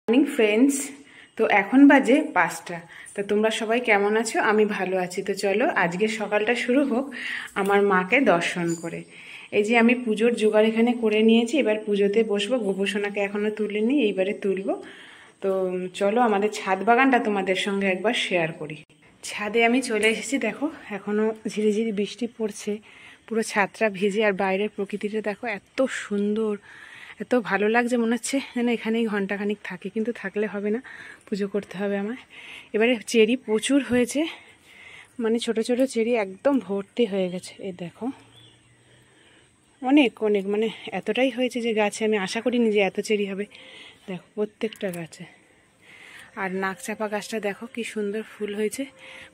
Morning friends. তো এখন বাজে 5টা। তো তোমরা সবাই কেমন আছো? আমি ভালো আছি। তো চলো আজকে সকালটা শুরু হোক আমার মাকে দর্শন করে। এই যে আমি পুজোর জোগাড় এখানে করে নিয়েছি, এবার পুজোতে বসবো। গোপোষণাকে এখনও তুলিনি, এইবারে তুলবো। তো চলো আমাদের ছাদ বাগানটা তোমাদের সঙ্গে একবার শেয়ার করি। ছাদে আমি চলে এসেছি, দেখো এখনও ঝিরিঝিরি বৃষ্টি পড়ছে, পুরো ছাদটা ভিজে। আর বাইরের প্রকৃতিটা দেখো এত সুন্দর, এত ভালো লাগছে, মনে হচ্ছে যেন এখানেই ঘন্টাখানিক থাকে। কিন্তু থাকলে হবে না, পুজো করতে হবে আমায়। এবারে চেরি প্রচুর হয়েছে, মানে ছোট ছোট চেরি একদম ভর্তি হয়ে গেছে। এই দেখো অনেক অনেক, মানে এতটাই হয়েছে যে গাছে আমি আশা করিনি যে এত চেরি হবে। দেখো প্রত্যেকটা গাছে। আর নাকচাপা গাছটা দেখো কি সুন্দর ফুল হয়েছে।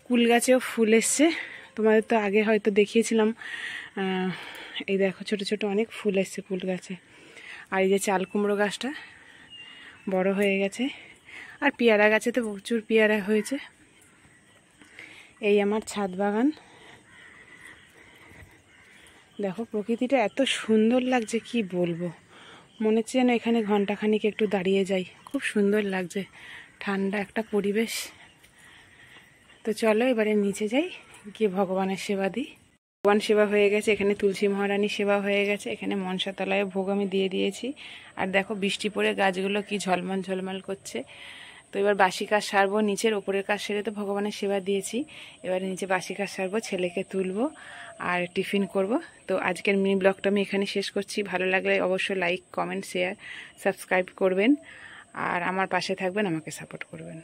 কুল গাছেও ফুল এসছে, তোমাদের তো আগে হয়তো দেখিয়েছিলাম। এই দেখো ছোট ছোট অনেক ফুল এসছে কুল গাছে। আর এই যে চাল কুমড়ো গাছটা বড় হয়ে গেছে। আর পেয়ারা গাছে তো প্রচুর পেয়ারা হয়েছে। এই আমার ছাদ বাগান, দেখো প্রকৃতিটা এত সুন্দর লাগছে কি বলবো। মনে হচ্ছে যেন এখানে ঘন্টাখানিক একটু দাঁড়িয়ে যাই, খুব সুন্দর লাগছে, ঠান্ডা একটা পরিবেশ। তো চলো এবারে নিচে যাই, গিয়ে ভগবানের সেবা দিই। ভগবান সেবা হয়ে গেছে, এখানে তুলসী মহারানীর সেবা হয়ে গেছে, এখানে মনসাতলায় ভোগ আমি দিয়ে দিয়েছি। আর দেখো বৃষ্টি পড়ে গাছগুলো কি ঝলমল ঝলমল করছে। তো এবার বাসি কাজ সারবো, নিচের ওপরের কাজ সেরে তো ভগবানের সেবা দিয়েছি। এবারে নিচে বাসি কাজ সারবো, ছেলেকে তুলবো আর টিফিন করব। তো আজকের মিনি ব্লগটা আমি এখানে শেষ করছি। ভালো লাগলে অবশ্যই লাইক, কমেন্ট, শেয়ার, সাবস্ক্রাইব করবেন। আর আমার পাশে থাকবেন, আমাকে সাপোর্ট করবেন।